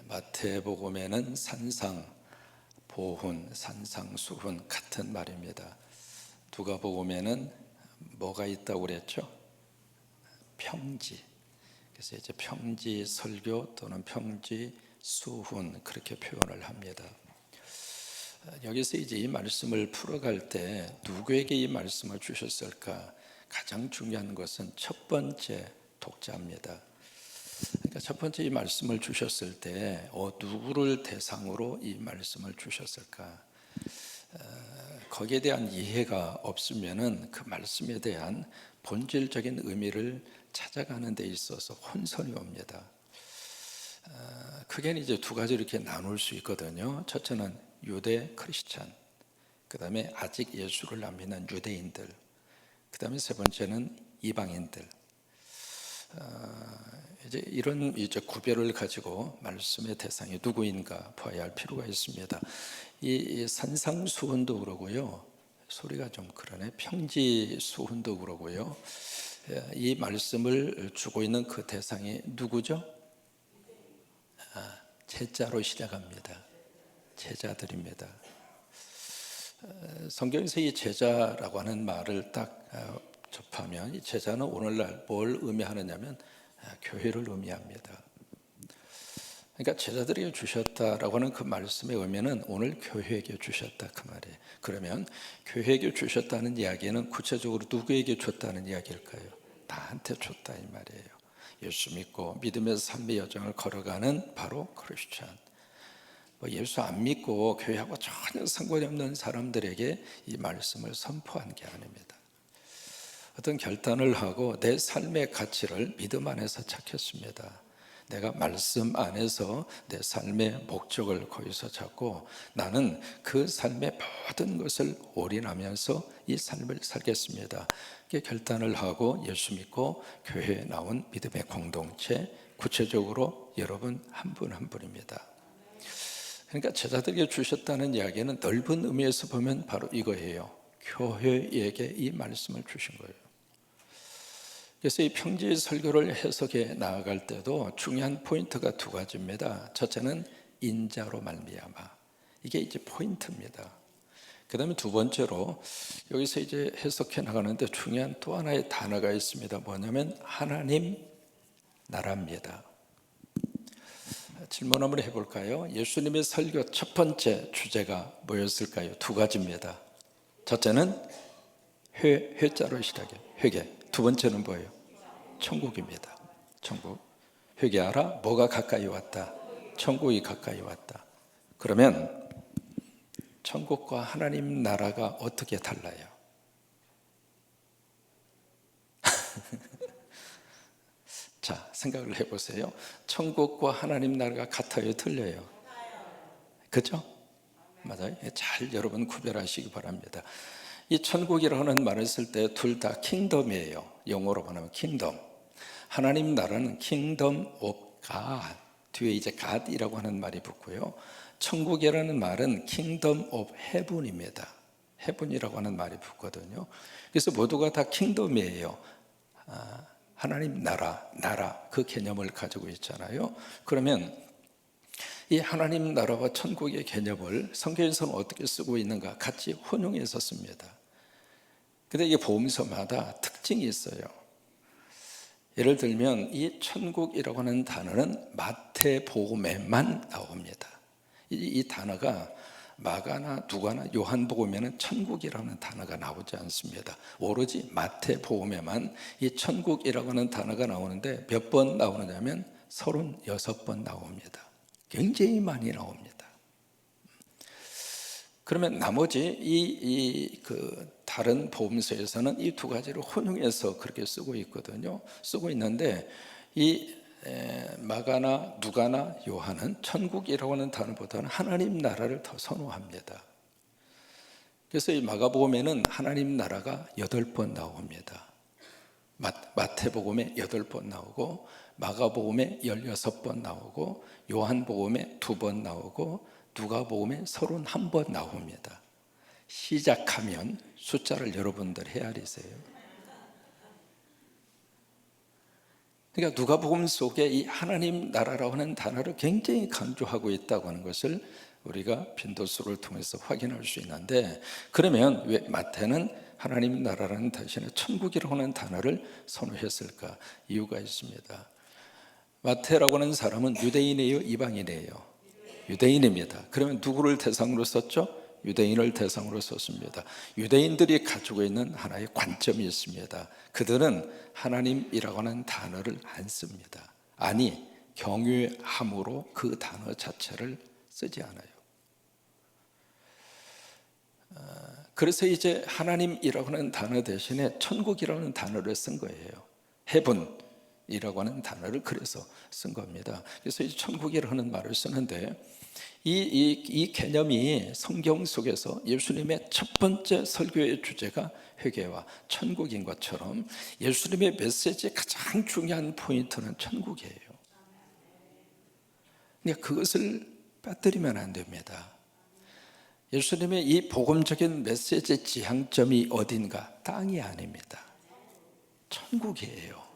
마태복음에는 산상, 보훈, 산상수훈 같은 말입니다. 누가복음에는 뭐가 있다고 그랬죠? 평지. 그래서 이제 평지 설교 또는 평지 수훈 그렇게 표현을 합니다. 여기서 이제 이 말씀을 풀어갈 때 누구에게 이 말씀을 주셨을까? 가장 중요한 것은 첫 번째 독자입니다. 그러니까 첫 번째 이 말씀을 주셨을 때 누구를 대상으로 이 말씀을 주셨을까? 거기에 대한 이해가 없으면은 그 말씀에 대한 본질적인 의미를 찾아가는 데 있어서 혼선이 옵니다. 크게는 이제 두 가지로 이렇게 나눌 수 있거든요. 첫째는 유대 크리스찬, 그 다음에 아직 예수를 안 믿는 유대인들, 그 다음에 세 번째는 이방인들. 이제 이런 이제 구별을 가지고 말씀의 대상이 누구인가 봐야 할 필요가 있습니다. 이 산상수훈도 그러고요. 소리가 좀 그러네. 평지수훈도 그러고요. 이 말씀을 주고 있는 그 대상이 누구죠? 제자로 시작합니다. 제자들입니다. 성경에서 이 제자라고 하는 말을 딱 접하면 이 제자는 오늘날 뭘 의미하느냐면 교회를 의미합니다. 그러니까 제자들에게 주셨다라고 하는 그 말씀의 의미는 오늘 교회에게 주셨다 그 말이에요. 그러면 교회에게 주셨다는 이야기는 구체적으로 누구에게 줬다는 이야기일까요? 나한테 줬다 이 말이에요. 예수 믿고 믿음의 삶의 여정을 걸어가는 바로 크리스찬. 예수 안 믿고 교회하고 전혀 상관이 없는 사람들에게 이 말씀을 선포한 게 아닙니다. 어떤 결단을 하고 내 삶의 가치를 믿음 안에서 찾겠습니다. 내가 말씀 안에서 내 삶의 목적을 거기서 찾고 나는 그 삶의 모든 것을 올인하면서 이 삶을 살겠습니다. 이렇게 결단을 하고 예수 믿고 교회에 나온 믿음의 공동체, 구체적으로 여러분 한 분 한 분입니다. 그러니까 제자들에게 주셨다는 이야기는 넓은 의미에서 보면 바로 이거예요. 교회에게 이 말씀을 주신 거예요. 그래서 이 평지 설교를 해석해 나아갈 때도 중요한 포인트가 두 가지입니다. 첫째는 인자로 말미암아. 이게 이제 포인트입니다. 그 다음에 두 번째로 여기서 이제 해석해 나가는데 중요한 또 하나의 단어가 있습니다. 뭐냐면 하나님 나라입니다. 질문 한번 해볼까요? 예수님의 설교 첫 번째 주제가 뭐였을까요? 두 가지입니다. 첫째는 회자로 시작해요. 회개. 두 번째는 뭐예요? 천국입니다. 천국. 회개하라. 뭐가 가까이 왔다? 천국이 가까이 왔다. 그러면 천국과 하나님 나라가 어떻게 달라요? 자, 생각을 해보세요. 천국과 하나님 나라가 같아요? 틀려요? 그죠? 맞아요. 잘 여러분 구별하시기 바랍니다. 이 천국이라는 말을 쓸 때 둘 다 킹덤이에요. 영어로 말하면 킹덤. 하나님 나라는 킹덤 오브 갓. 뒤에 이제 갓이라고 하는 말이 붙고요. 천국이라는 말은 킹덤 오브 헤븐입니다. 헤븐이라고 하는 말이 붙거든요. 그래서 모두가 다 킹덤이에요. 하나님 나라 그 개념을 가지고 있잖아요. 그러면 이 하나님 나라와 천국의 개념을 성경에서는 어떻게 쓰고 있는가 같이 혼용해서 씁니다. 근데 이게 복음서마다 특징이 있어요. 예를 들면 이 천국이라고 하는 단어는 마태복음에만 나옵니다. 이 단어가 마가나 누가나 요한복음에는 천국이라는 단어가 나오지 않습니다. 오로지 마태복음에만 이 천국이라고 하는 단어가 나오는데 몇 번 나오느냐면 36번 나옵니다. 굉장히 많이 나옵니다. 그러면 나머지 다른 복음서에서는 이 두 가지를 혼용해서 그렇게 쓰고 있거든요. 쓰고 있는데 이 마가나 누가나 요한은 천국이라고 하는 단어보다는 하나님 나라를 더 선호합니다. 그래서 이 마가복음에는 하나님 나라가 8번 나옵니다. 마태복음에 8번 나오고 마가복음에 16번 나오고 요한복음에 2번 나오고 누가복음에 31번 나옵니다. 시작하면 숫자를 여러분들 헤아리세요. 그러니까 누가복음 속에 이 하나님 나라라고 하는 단어를 굉장히 강조하고 있다고 하는 것을 우리가 빈도수를 통해서 확인할 수 있는데, 그러면 왜 마태는 하나님 나라라는 대신에 천국이라고 하는 단어를 선호했을까? 이유가 있습니다. 마태라고 하는 사람은 유대인이에요, 이방인이에요? 유대인입니다. 그러면 누구를 대상으로 썼죠? 유대인을 대상으로 썼습니다. 유대인들이 가지고 있는 하나의 관점이 있습니다. 그들은 하나님이라고 하는 단어를 안 씁니다. 아니, 경외함으로 그 단어 자체를 쓰지 않아요. 그래서 이제 하나님이라고 하는 단어 대신에 천국이라는 단어를 쓴 거예요. heaven이라고 하는 단어를 그래서 쓴 겁니다. 그래서 이 천국이라는 말을 쓰는데, 이 개념이 성경 속에서 예수님의 첫 번째 설교의 주제가 회개와 천국인 것처럼 예수님의 메시지의 가장 중요한 포인트는 천국이에요. 그러니까 그것을 빠뜨리면 안 됩니다. 예수님의 이 복음적인 메시지의 지향점이 어딘가? 땅이 아닙니다. 천국이에요.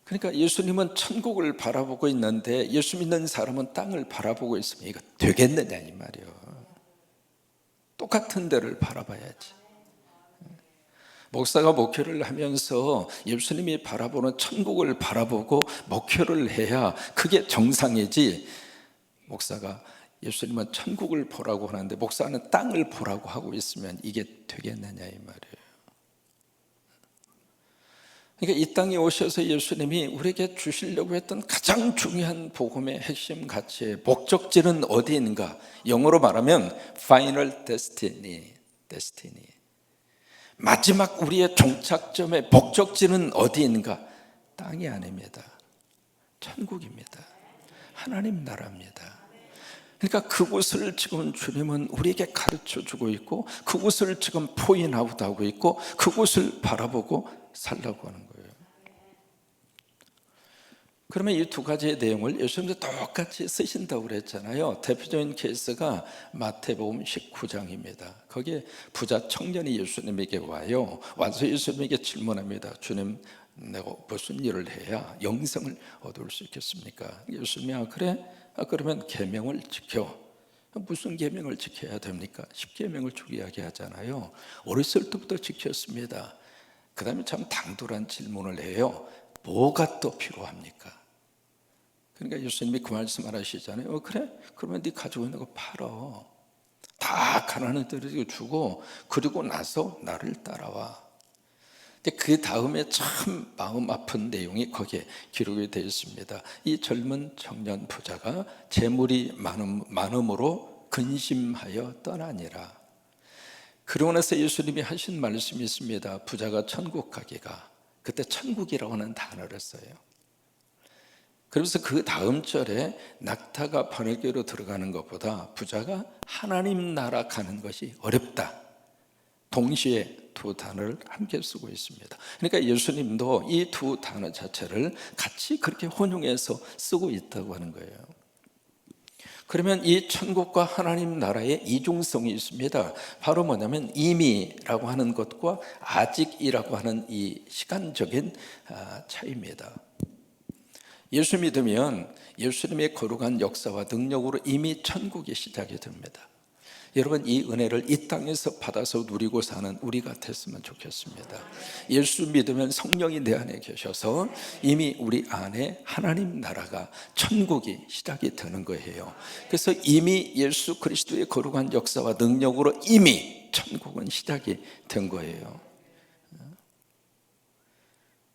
그러니까 예수님은 천국을 바라보고 있는데 예수 믿는 사람은 땅을 바라보고 있으면 이거 되겠느냐 이 말이에요. 똑같은 데를 바라봐야지. 목사가 목회를 하면서 예수님이 바라보는 천국을 바라보고 목회를 해야 그게 정상이지, 목사가 예수님은 천국을 보라고 하는데 목사는 땅을 보라고 하고 있으면 이게 되겠느냐 이 말이에요. 그러니까 이 땅에 오셔서 예수님이 우리에게 주시려고 했던 가장 중요한 복음의 핵심 가치의 목적지는 어디인가? 영어로 말하면 Final Destiny. 마지막 우리의 종착점의 목적지는 어디인가? 땅이 아닙니다. 천국입니다. 하나님 나라입니다. 그러니까 그곳을 지금 주님은 우리에게 가르쳐 주고 있고 그곳을 지금 포인아웃 하고 있고 그곳을 바라보고 살라고 하는 거예요. 그러면 이 두 가지의 내용을 예수님도 똑같이 쓰신다고 그랬잖아요. 대표적인 케이스가 마태복음 19장입니다. 거기에 부자 청년이 예수님에게 와서 예수님에게 질문합니다. 주님, 내가 무슨 일을 해야 영생을 얻을 수 있겠습니까? 예수님이 그래? 그러면 계명을 지켜. 무슨 계명을 지켜야 됩니까? 10계명을 쭉 이야기하잖아요. 어렸을 때부터 지켰습니다. 그 다음에 참 당돌한 질문을 해요. 뭐가 또 필요합니까? 그러니까 예수님이 그 말씀을 하시잖아요. 그래? 그러면 네 가지고 있는 거 팔어. 다 가난한 이들에게 주고 그리고 나서 나를 따라와. 근데 그 다음에 참 마음 아픈 내용이 거기에 기록이 되어 있습니다. 이 젊은 청년 부자가 재물이 많음으로 근심하여 떠나니라. 그러고 나서 예수님이 하신 말씀이 있습니다. 부자가 천국 가기가, 그때 천국이라고 하는 단어를 써요. 그래서 그 다음 절에 낙타가 바늘귀로 들어가는 것보다 부자가 하나님 나라 가는 것이 어렵다. 동시에 두 단어를 함께 쓰고 있습니다. 그러니까 예수님도 이 두 단어 자체를 같이 그렇게 혼용해서 쓰고 있다고 하는 거예요. 그러면 이 천국과 하나님 나라의 이중성이 있습니다. 바로 뭐냐면 이미라고 하는 것과 아직이라고 하는 이 시간적인 차이입니다. 예수 믿으면 예수님의 거룩한 역사와 능력으로 이미 천국이 시작이 됩니다. 여러분, 이 은혜를 이 땅에서 받아서 누리고 사는 우리가 됐으면 좋겠습니다. 예수 믿으면 성령이 내 안에 계셔서 이미 우리 안에 하나님 나라가 천국이 시작이 되는 거예요. 그래서 이미 예수 그리스도의 거룩한 역사와 능력으로 이미 천국은 시작이 된 거예요.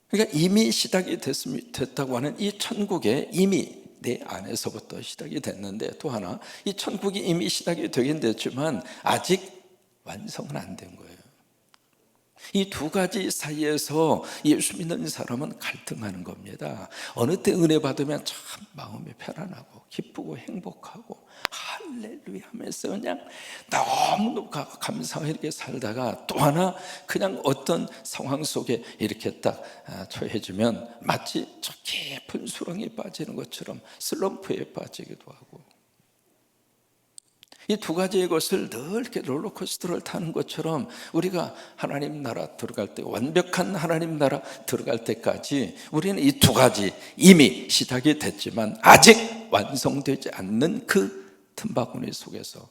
그러니까 이미 시작이 됐다고 하는 이 천국에 이미 내 안에서부터 시작이 됐는데, 또 하나 이 천국이 이미 시작이 되긴 됐지만 아직 완성은 안 된 거예요. 이 두 가지 사이에서 예수 믿는 사람은 갈등하는 겁니다. 어느 때 은혜 받으면 참 마음이 편안하고 기쁘고 행복하고 할렐루야 하면서 그냥 너무 감사하게 이렇게 살다가, 또 하나 그냥 어떤 상황 속에 이렇게 딱 처해지면 마치 저 깊은 수렁에 빠지는 것처럼 슬럼프에 빠지기도 하고. 이 두 가지의 것을 늘 이렇게 롤러코스터를 타는 것처럼 우리가 하나님 나라 들어갈 때, 완벽한 하나님 나라 들어갈 때까지 우리는 이 두 가지 이미 시작이 됐지만 아직 완성되지 않는 그 틈바구니 속에서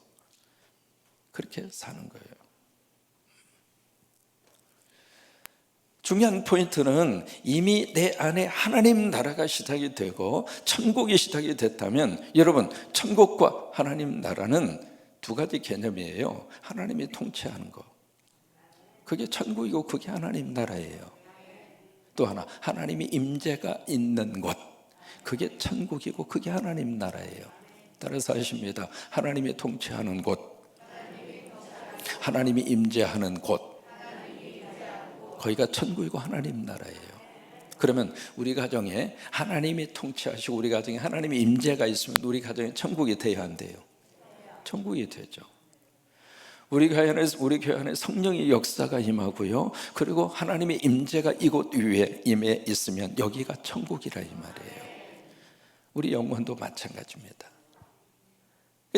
그렇게 사는 거예요. 중요한 포인트는 이미 내 안에 하나님 나라가 시작이 되고 천국이 시작이 됐다면, 여러분, 천국과 하나님 나라는 두 가지 개념이에요. 하나님이 통치하는 거, 그게 천국이고 그게 하나님 나라예요. 또 하나, 하나님이 임재가 있는 곳, 그게 천국이고 그게 하나님 나라예요. 따라서 하십니다. 하나님이 통치하는 곳, 하나님이 임재하는 곳, 거기가 천국이고 하나님 나라예요. 그러면 우리 가정에 하나님이 통치하시고 우리 가정에 하나님의 임재가 있으면 우리 가정에 천국이 돼야 안 돼요? 천국이 되죠. 우리 교회 안에 성령의 역사가 임하고요, 그리고 하나님의 임재가 이곳 위에 임해 있으면 여기가 천국이라 이 말이에요. 우리 영혼도 마찬가지입니다.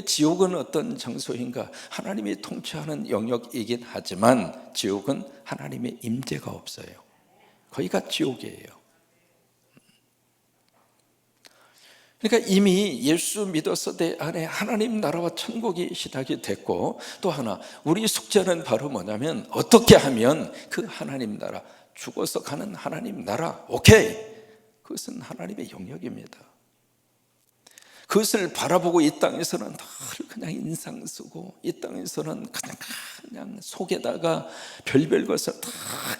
지옥은 어떤 장소인가? 하나님이 통치하는 영역이긴 하지만 지옥은 하나님의 임재가 없어요. 거기가 지옥이에요. 그러니까 이미 예수 믿어서 내 안에 하나님 나라와 천국이 시작이 됐고, 또 하나 우리 숙제는 바로 뭐냐면 어떻게 하면 그 하나님 나라, 죽어서 가는 하나님 나라, 오케이, 그것은 하나님의 영역입니다. 그것을 바라보고 이 땅에서는 늘 그냥 인상 쓰고, 이 땅에서는 그냥 속에다가 별별 것을 다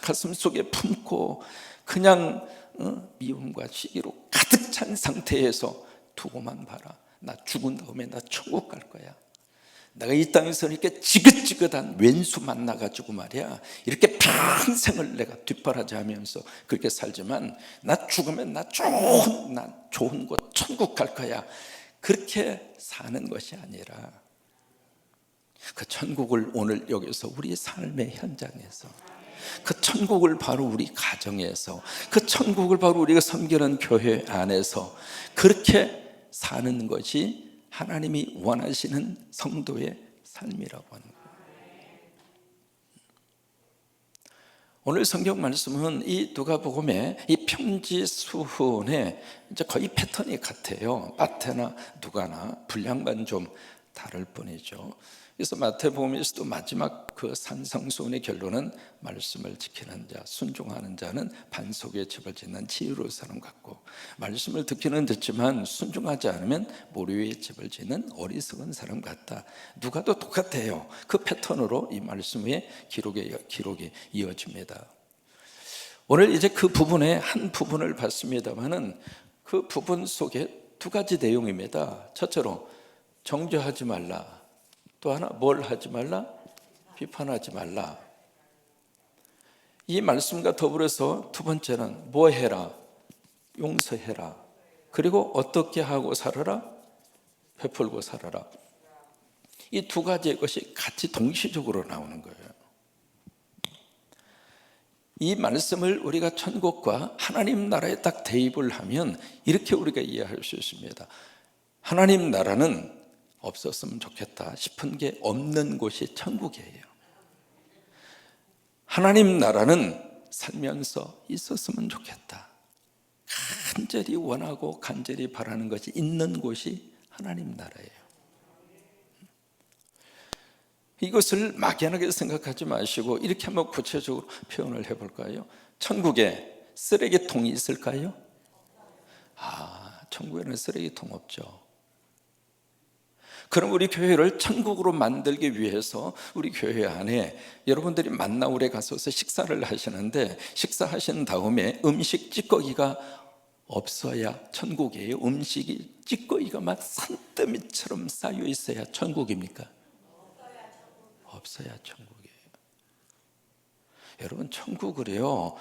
가슴 속에 품고 그냥 미움과 시기로 가득 찬 상태에서 두고만 봐라. 나 죽은 다음에 나 천국 갈 거야. 내가 이 땅에서 이렇게 지긋지긋한 왼수 만나가지고 말이야, 이렇게 평생을 내가 뒷바라지하면서 그렇게 살지만 나 죽으면 나 좋은 곳 천국 갈 거야. 그렇게 사는 것이 아니라 그 천국을 오늘 여기서 우리 삶의 현장에서, 그 천국을 바로 우리 가정에서, 그 천국을 바로 우리가 섬기는 교회 안에서 그렇게 사는 것이 하나님이 원하시는 성도의 삶이라고 하는 거예요. 오늘 성경 말씀은 이 누가복음의 이 평지수훈의 이제 거의 패턴이 같아요. 마태나 누가나 분량만 좀 다를 뿐이죠. 그래서 마태복음에서도 마지막 그 산성수훈의 결론은 말씀을 지키는 자, 순종하는 자는 반석에 집을 짓는 지혜로운 사람 같고, 말씀을 듣기는 듣지만 순종하지 않으면 모래 위에 집을 짓는 어리석은 사람 같다. 누가도 똑같아요. 그 패턴으로 이 말씀의 기록이 이어집니다. 오늘 이제 그 부분의 한 부분을 봤습니다만은 그 부분 속에 두 가지 내용입니다. 첫째로 정죄하지 말라. 또 하나, 뭘 하지 말라? 비판하지 말라. 이 말씀과 더불어서 두 번째는 뭐 해라? 용서해라. 그리고 어떻게 하고 살아라? 베풀고 살아라. 이 두 가지의 것이 같이 동시적으로 나오는 거예요. 이 말씀을 우리가 천국과 하나님 나라에 딱 대입을 하면 이렇게 우리가 이해할 수 있습니다. 하나님 나라는 없었으면 좋겠다 싶은 게 없는 곳이 천국이에요. 하나님 나라는 살면서 있었으면 좋겠다, 간절히 원하고 간절히 바라는 것이 있는 곳이 하나님 나라예요. 이것을 막연하게 생각하지 마시고 이렇게 한번 구체적으로 표현을 해볼까요? 천국에 쓰레기통이 있을까요? 천국에는 쓰레기통 없죠. 그럼 우리 교회를 천국으로 만들기 위해서 우리 교회 안에 여러분들이 만나울에 가서서 식사를 하시는데, 식사하신 다음에 음식 찌꺼기가 없어야 천국이에요? 음식이 찌꺼기가 막 산더미처럼 쌓여 있어야 천국입니까? 없어야 천국이에요. 여러분, 천국을요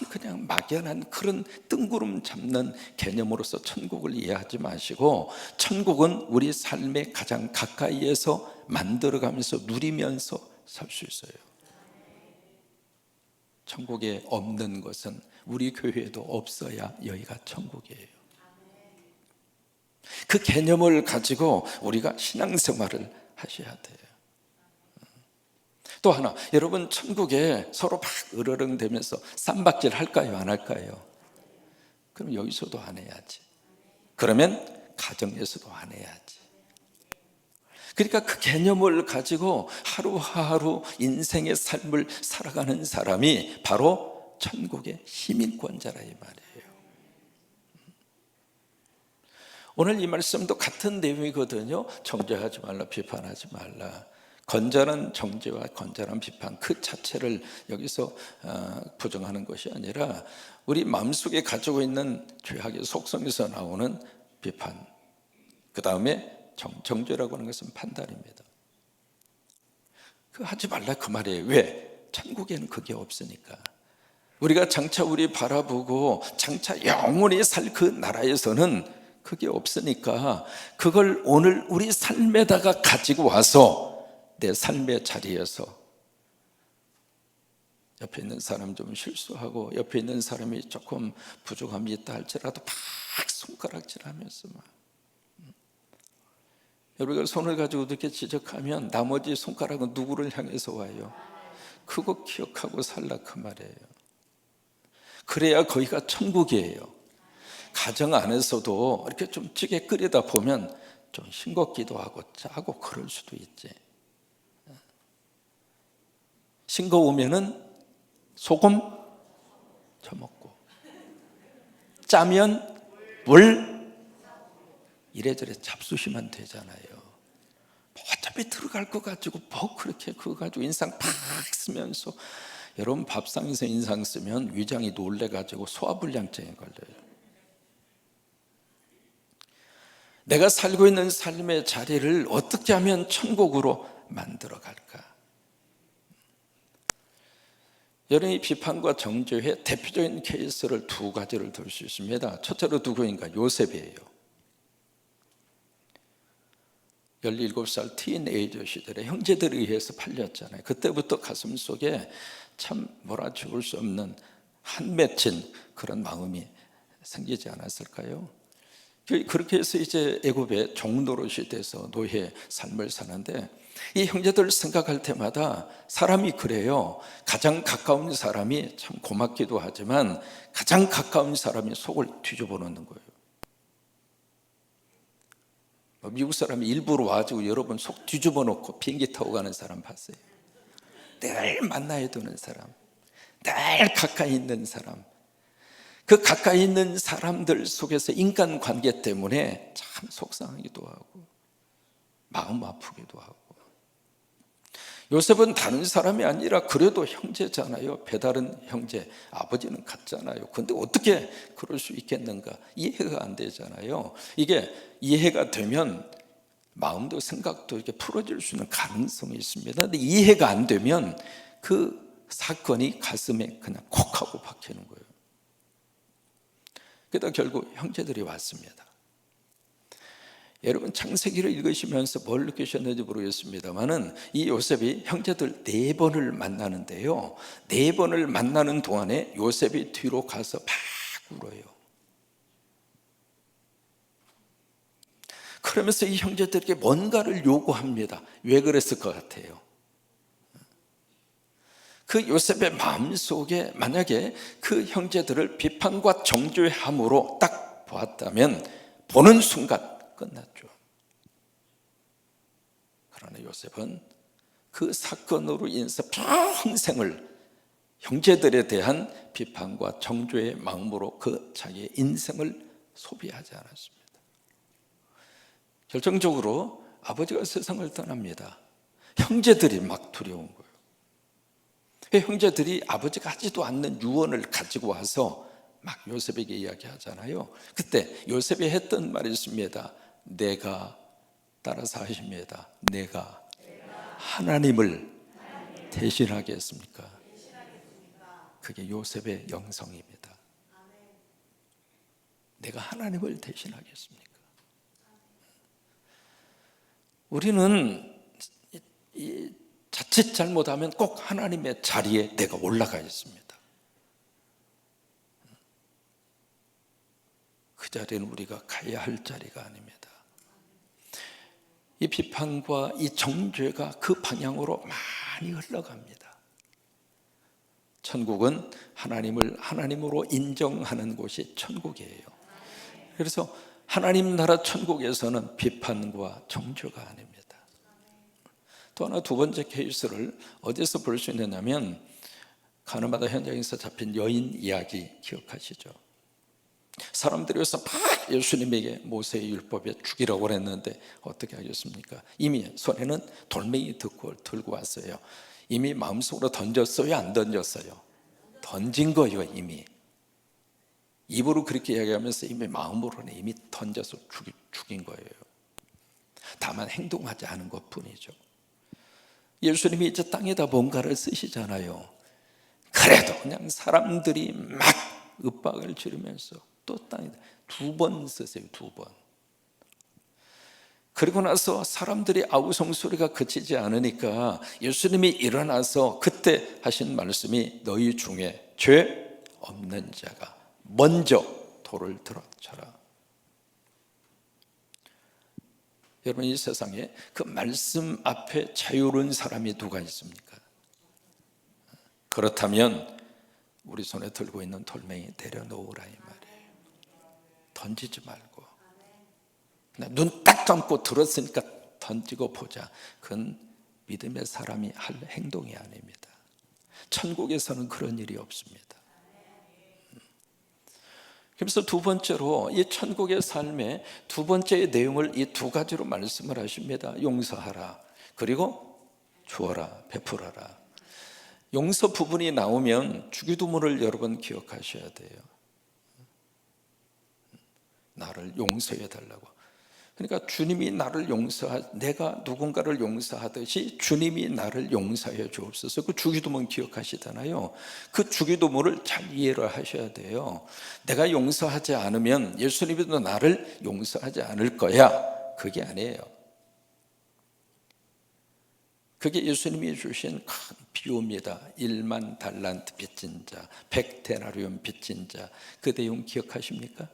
그냥 막연한 그런 뜬구름 잡는 개념으로서 천국을 이해하지 마시고, 천국은 우리 삶의 가장 가까이에서 만들어가면서 누리면서 살 수 있어요. 천국에 없는 것은 우리 교회에도 없어야 여기가 천국이에요. 그 개념을 가지고 우리가 신앙생활을 하셔야 돼요. 또 하나, 여러분 천국에 서로 막 으르렁대면서 쌈박질 할까요? 안 할까요? 그럼 여기서도 안 해야지. 그러면 가정에서도 안 해야지. 그러니까 그 개념을 가지고 하루하루 인생의 삶을 살아가는 사람이 바로 천국의 시민권자라 이 말이에요. 오늘 이 말씀도 같은 내용이거든요. 정죄하지 말라, 비판하지 말라. 건전한 정죄와 건전한 비판 그 자체를 여기서 부정하는 것이 아니라 우리 마음속에 가지고 있는 죄악의 속성에서 나오는 비판, 그 다음에 정죄라고 하는 것은 판단입니다. 그 하지 말라 그 말이에요. 왜? 천국에는 그게 없으니까. 우리가 장차 우리 바라보고 장차 영원히 살 그 나라에서는 그게 없으니까 그걸 오늘 우리 삶에다가 가지고 와서 내 삶의 자리에서 옆에 있는 사람 좀 실수하고 옆에 있는 사람이 조금 부족함이 있다 할지라도 막 손가락질하면서 막 우리가 손을 가지고 이렇게 지적하면 나머지 손가락은 누구를 향해서 와요? 그거 기억하고 살라 그 말이에요. 그래야 거기가 천국이에요. 가정 안에서도 이렇게 좀 찌개 끓이다 보면 좀 싱겁기도 하고 짜고 그럴 수도 있지. 싱거우면은 소금 쳐먹고 짜면 물 이래저래 잡수시면 되잖아요. 어차피 들어갈 거 가지고 뭐 그렇게 그거 가지고 인상 팍 쓰면서 여러분 밥상에서 인상 쓰면 위장이 놀래가지고 소화불량증에 걸려요. 내가 살고 있는 삶의 자리를 어떻게 하면 천국으로 만들어 갈까? 여러분이 비판과 정죄의 대표적인 케이스를 두 가지를 들 수 있습니다. 첫째로 누구인가? 요셉이에요. 17살 티네이저 시절에 형제들에 의해서 팔렸잖아요. 그때부터 가슴 속에 참 몰아죽을 수 없는 한 맺힌 그런 마음이 생기지 않았을까요? 그렇게 해서 이제 애굽의 종노릇이 돼서 노예 삶을 사는데 이 형제들 생각할 때마다 사람이 그래요. 가장 가까운 사람이 참 고맙기도 하지만 가장 가까운 사람이 속을 뒤집어 놓는 거예요. 미국 사람이 일부러 와가지고 여러분 속 뒤집어 놓고 비행기 타고 가는 사람 봤어요? 늘 만나야 되는 사람, 늘 가까이 있는 사람, 그 가까이 있는 사람들 속에서 인간관계 때문에 참 속상하기도 하고 마음 아프기도 하고. 요셉은 다른 사람이 아니라 그래도 형제잖아요. 배다른 형제, 아버지는 같잖아요. 근데 어떻게 그럴 수 있겠는가? 이해가 안 되잖아요. 이게 이해가 되면 마음도 생각도 이렇게 풀어질 수 있는 가능성이 있습니다. 근데 이해가 안 되면 그 사건이 가슴에 그냥 콕 하고 박히는 거예요. 그러다 결국 형제들이 왔습니다. 여러분 창세기를 읽으시면서 뭘 느끼셨는지 모르겠습니다만은 이 요셉이 형제들 4번을 만나는데요, 4번을 만나는 동안에 요셉이 뒤로 가서 막 울어요. 그러면서 이 형제들에게 뭔가를 요구합니다. 왜 그랬을 것 같아요? 그 요셉의 마음속에 만약에 그 형제들을 비판과 정죄함으로 딱 보았다면 보는 순간 끝났죠. 그러나 요셉은 그 사건으로 인해서 평생을 형제들에 대한 비판과 정죄의 마음으로 그 자기의 인생을 소비하지 않았습니다. 결정적으로 아버지가 세상을 떠납니다. 형제들이 막 두려운 거예요. 형제들이 아버지가 하지도 않는 유언을 가지고 와서 막 요셉에게 이야기하잖아요. 그때 요셉이 했던 말이 있습니다. 내가 따라서 하십니다. 내가 하나님을 대신하겠습니까? 그게 요셉의 영성입니다. 내가 하나님을 대신하겠습니까? 우리는 자칫 잘못하면 꼭 하나님의 자리에 내가 올라가 있습니다. 그 자리는 우리가 가야 할 자리가 아닙니다. 이 비판과 이 정죄가 그 방향으로 많이 흘러갑니다. 천국은 하나님을 하나님으로 인정하는 곳이 천국이에요. 그래서 하나님 나라 천국에서는 비판과 정죄가 아닙니다. 또 하나 두 번째 케이스를 어디서 볼 수 있느냐면 가늠하다 현장에서 잡힌 여인 이야기 기억하시죠? 사람들이 와서 막 예수님에게 모세의 율법에 죽이라고 그랬는데 어떻게 하겠습니까? 이미 손에는 돌멩이 들고 왔어요. 이미 마음속으로 던졌어요? 안 던졌어요? 던진 거예요. 이미 입으로 그렇게 이야기하면서 이미 마음으로는 이미 던져서 죽인 거예요. 다만 행동하지 않은 것뿐이죠. 예수님이 이제 땅에다 뭔가를 쓰시잖아요. 그래도 그냥 사람들이 막 윽박을 지르면서 또 땅에다 2번 쓰세요. 2번. 그리고 나서 사람들이 아우성 소리가 그치지 않으니까 예수님이 일어나서 그때 하신 말씀이 너희 중에 죄 없는 자가 먼저 돌을 들어쳐라. 여러분, 이 세상에 그 말씀 앞에 자유로운 사람이 누가 있습니까? 그렇다면 우리 손에 들고 있는 돌멩이 내려놓으라 이 말이에요. 던지지 말고 눈 딱 감고 들었으니까 던지고 보자. 그건 믿음의 사람이 할 행동이 아닙니다. 천국에서는 그런 일이 없습니다. 그래서 두 번째로 이 천국의 삶의 두 번째의 내용을 이 두 가지로 말씀을 하십니다. 용서하라, 그리고 주어라, 베풀어라. 용서 부분이 나오면 주기도문을 여러분 기억하셔야 돼요. 나를 용서해 달라고. 그러니까 주님이 나를 내가 누군가를 용서하듯이 주님이 나를 용서해 주옵소서. 그 주기도문 기억하시잖아요. 그 주기도문을 잘 이해를 하셔야 돼요. 내가 용서하지 않으면 예수님도 나를 용서하지 않을 거야. 그게 아니에요. 그게 예수님이 주신 큰 비유입니다. 1만 달란트 빚진 자, 100데나리온 빚진 자. 그 내용 기억하십니까?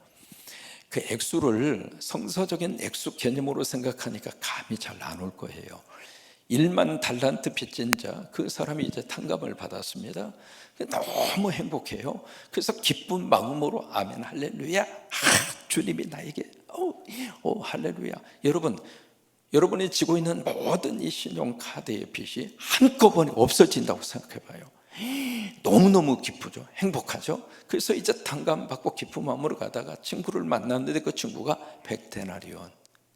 그 액수를 성서적인 액수 개념으로 생각하니까 감이 잘 안 올 거예요. 1만 달란트 빚진 자, 그 사람이 이제 탕감을 받았습니다. 너무 행복해요. 그래서 기쁜 마음으로 아멘 할렐루야, 주님이 나에게 할렐루야. 여러분이 지고 있는 모든 이 신용카드의 빚이 한꺼번에 없어진다고 생각해 봐요. 너무너무 기쁘죠. 행복하죠. 그래서 이제 탕감받고 기쁜 마음으로 가다가 친구를 만났는데 그 친구가 100데나리온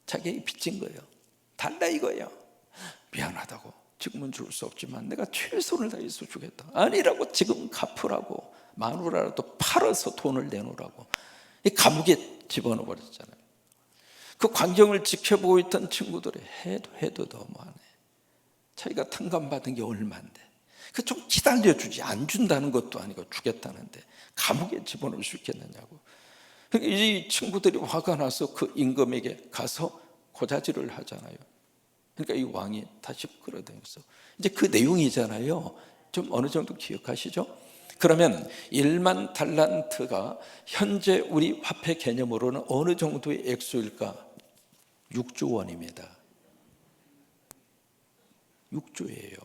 자기에게 빚진 거예요. 달라 이거예요. 미안하다고. 지금은 줄 수 없지만 내가 최선을 다해서 주겠다. 아니라고. 지금 갚으라고. 마누라라도 팔아서 돈을 내놓으라고. 이 감옥에 집어넣어 버렸잖아요. 그 광경을 지켜보고 있던 친구들이 해도 너무하네. 자기가 탕감받은 게 얼마인데 그 좀 기다려주지. 안 준다는 것도 아니고 주겠다는데 감옥에 집어넣을 수 있겠느냐고. 이 친구들이 화가 나서 그 임금에게 가서 고자질을 하잖아요. 그러니까 이 왕이 다시 끌어들여서 이제 그 내용이잖아요. 좀 어느 정도 기억하시죠? 그러면 1만 달란트가 현재 우리 화폐 개념으로는 어느 정도의 액수일까? 6조 원입니다. 6조예요.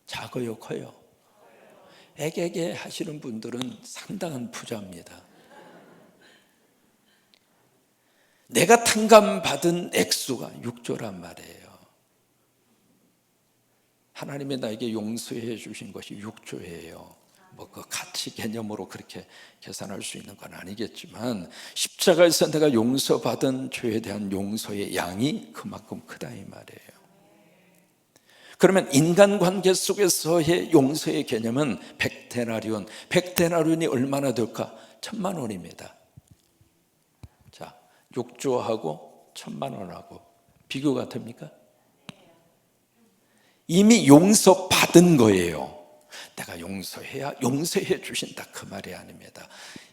작아요, 커요? 애게게 하시는 분들은 상당한 부자입니다. 내가 탕감받은 액수가 6조란 말이에요. 하나님이 나에게 용서해 주신 것이 6조예요. 그 가치 개념으로 그렇게 계산할 수 있는 건 아니겠지만 십자가에서 내가 용서받은 죄에 대한 용서의 양이 그만큼 크다 이 말이에요. 그러면 인간관계 속에서의 용서의 개념은 100데나리온. 100데나리온이 얼마나 될까? 1000만 원입니다. 자, 6조하고 1000만 원하고 비교가 됩니까? 이미 용서받은 거예요. 내가 용서해야 용서해 주신다 그 말이 아닙니다.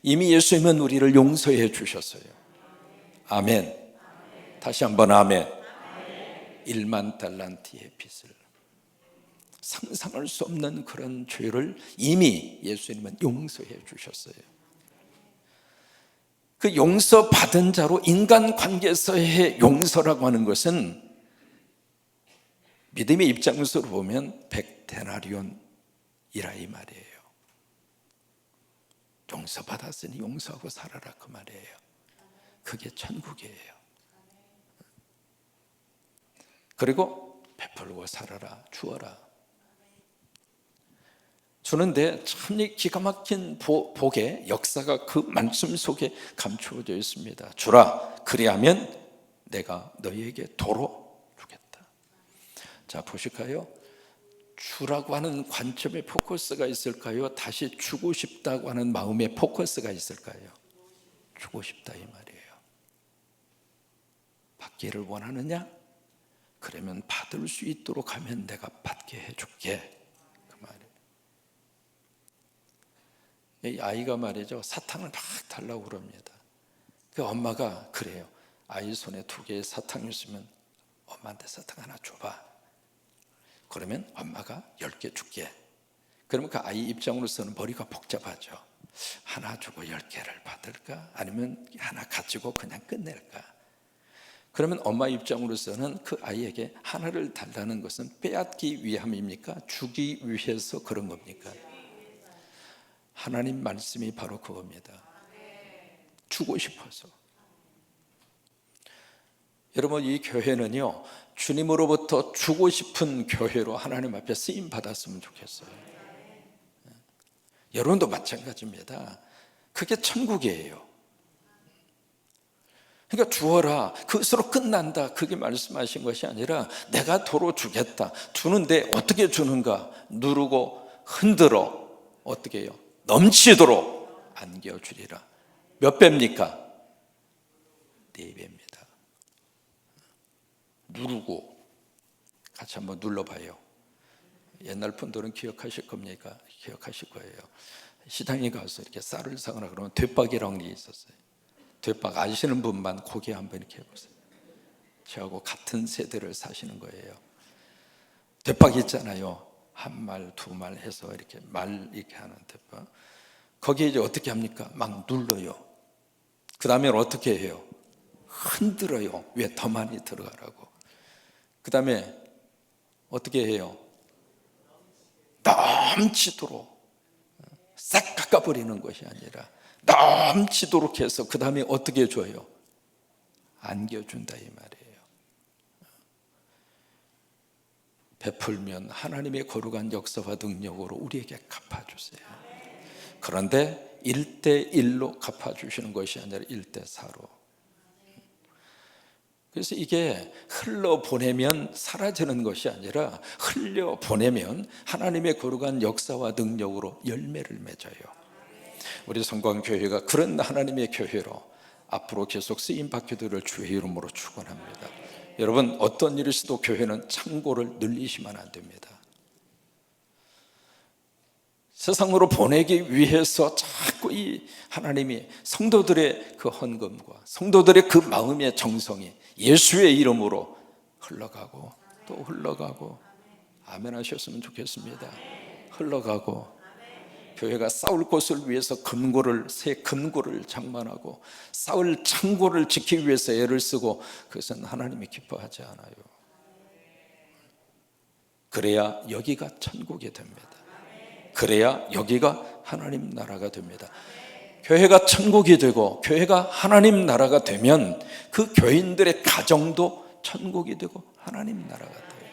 이미 예수님은 우리를 용서해 주셨어요. 아멘. 다시 한번 아멘. 1만 달란트의 빚을, 상상할 수 없는 그런 죄를 이미 예수님은 용서해 주셨어요. 그 용서받은 자로 인간 관계에서의 용서라고 하는 것은 믿음의 입장에서 보면 100데나리온이라 이 말이에요. 용서받았으니 용서하고 살아라 그 말이에요. 그게 천국이에요. 그리고 베풀고 살아라, 주어라. 주는데 참 기가 막힌 복의 역사가 그 말씀 속에 감추어져 있습니다. 주라, 그리하면 내가 너희에게 도로 주겠다. 자, 보실까요? 주라고 하는 관점에 포커스가 있을까요? 다시 주고 싶다고 하는 마음에 포커스가 있을까요? 주고 싶다 이 말이에요. 받기를 원하느냐? 그러면 받을 수 있도록 하면 내가 받게 해줄게 그 말이에요. 이 아이가 말이죠, 사탕을 막 달라고 그럽니다. 그 엄마가 그래요. 아이 손에 2개의 사탕이 있으면 엄마한테 사탕 하나 줘봐. 그러면 엄마가 10개 줄게. 그러면 그 아이 입장으로서는 머리가 복잡하죠. 하나 주고 10개를 받을까? 아니면 하나 가지고 그냥 끝낼까? 그러면 엄마 입장으로서는 그 아이에게 하나를 달라는 것은 빼앗기 위함입니까? 주기 위해서 그런 겁니까? 하나님 말씀이 바로 그겁니다. 주고 싶어서. 여러분, 이 교회는요, 주님으로부터 주고 싶은 교회로 하나님 앞에 쓰임 받았으면 좋겠어요. 여러분도 마찬가지입니다. 그게 천국이에요. 그러니까 주어라, 그것으로 끝난다, 그게 말씀하신 것이 아니라 내가 도로 주겠다. 주는데 어떻게 주는가? 누르고 흔들어 어떻게 해요? 넘치도록 안겨주리라. 몇 배입니까? 4배입니다. 누르고 같이 한번 눌러봐요. 옛날 분들은 기억하실 겁니까? 기억하실 거예요. 시장에 가서 이렇게 쌀을 사거나 그러면 되박이라는 게 있었어요. 되박 아시는 분만 고개 한번 이렇게 해보세요. 저하고 같은 세대를 사시는 거예요. 되박 있잖아요. 1말, 2말 해서 이렇게 말 이렇게 하는 되박. 거기에 이제 어떻게 합니까? 막 눌러요. 그 다음에 어떻게 해요? 흔들어요. 왜? 더 많이 들어가라고. 그 다음에 어떻게 해요? 넘치도록 싹 깎아버리는 것이 아니라 넘치도록 해서 그 다음에 어떻게 해줘요? 안겨준다 이 말이에요. 베풀면 하나님의 거룩한 역사와 능력으로 우리에게 갚아주세요. 그런데 1대1로 갚아주시는 것이 아니라 1대4로. 그래서 이게 흘러보내면 사라지는 것이 아니라 흘려보내면 하나님의 거룩한 역사와 능력으로 열매를 맺어요. 우리 성광교회가 그런 하나님의 교회로 앞으로 계속 쓰임받게 되를 주의 이름으로 축원합니다. 여러분, 어떤 일이 있어도 교회는 창고를 늘리시면 안 됩니다. 세상으로 보내기 위해서 자꾸 이 하나님이 성도들의 그 헌금과 성도들의 그 마음의 정성이 예수의 이름으로 흘러가고 또 흘러가고, 아멘 하셨으면 좋겠습니다. 흘러가고, 교회가 싸울 곳을 위해서 새 금고를 장만하고 싸울 창고를 지키기 위해서 애를 쓰고, 그것은 하나님이 기뻐하지 않아요. 그래야 여기가 천국이 됩니다. 그래야 여기가 하나님 나라가 됩니다. 교회가 천국이 되고 교회가 하나님 나라가 되면 그 교인들의 가정도 천국이 되고 하나님 나라가 돼요.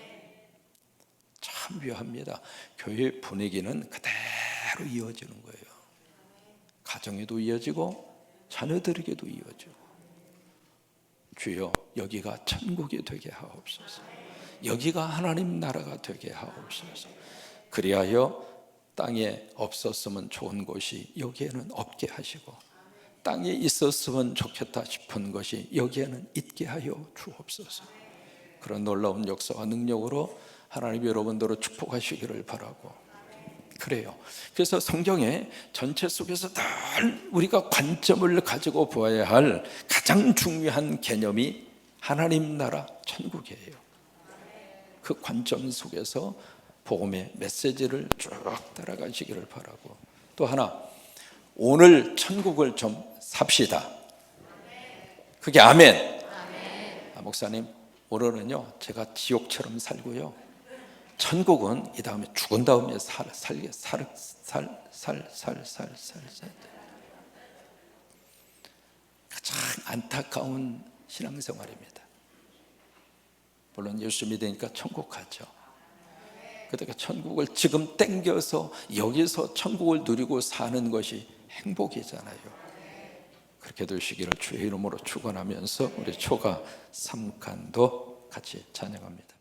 참 묘합니다. 교회 분위기는 그대로 이어지는 거예요. 가정에도 이어지고 자녀들에게도 이어지고. 주여, 여기가 천국이 되게 하옵소서. 여기가 하나님 나라가 되게 하옵소서. 그리하여 땅에 없었으면 좋은 곳이 여기에는 없게 하시고, 땅에 있었으면 좋겠다 싶은 것이 여기에는 있게 하여 주옵소서. 그런 놀라운 역사와 능력으로 하나님 여러분들을 축복하시기를 바라고. 그래요. 그래서 성경의 전체 속에서 늘 우리가 관점을 가지고 보아야 할 가장 중요한 개념이 하나님 나라 천국이에요. 그 관점 속에서 복음의 메시지를 쭉 따라가시기를 바라고. 또 하나, 오늘 천국을 좀 삽시다. 그게 아멘. 목사님, 오늘은요 제가 지옥처럼 살고요 천국은 이 다음에 죽은 다음에 가장 안타까운 신앙생활입니다. 물론 예수 믿으니까 천국 가죠. 그러니까 천국을 지금 땡겨서 여기서 천국을 누리고 사는 것이 행복이잖아요. 그렇게 되시기를 주의 이름으로 축원하면서 우리 초가 3칸도 같이 찬양합니다.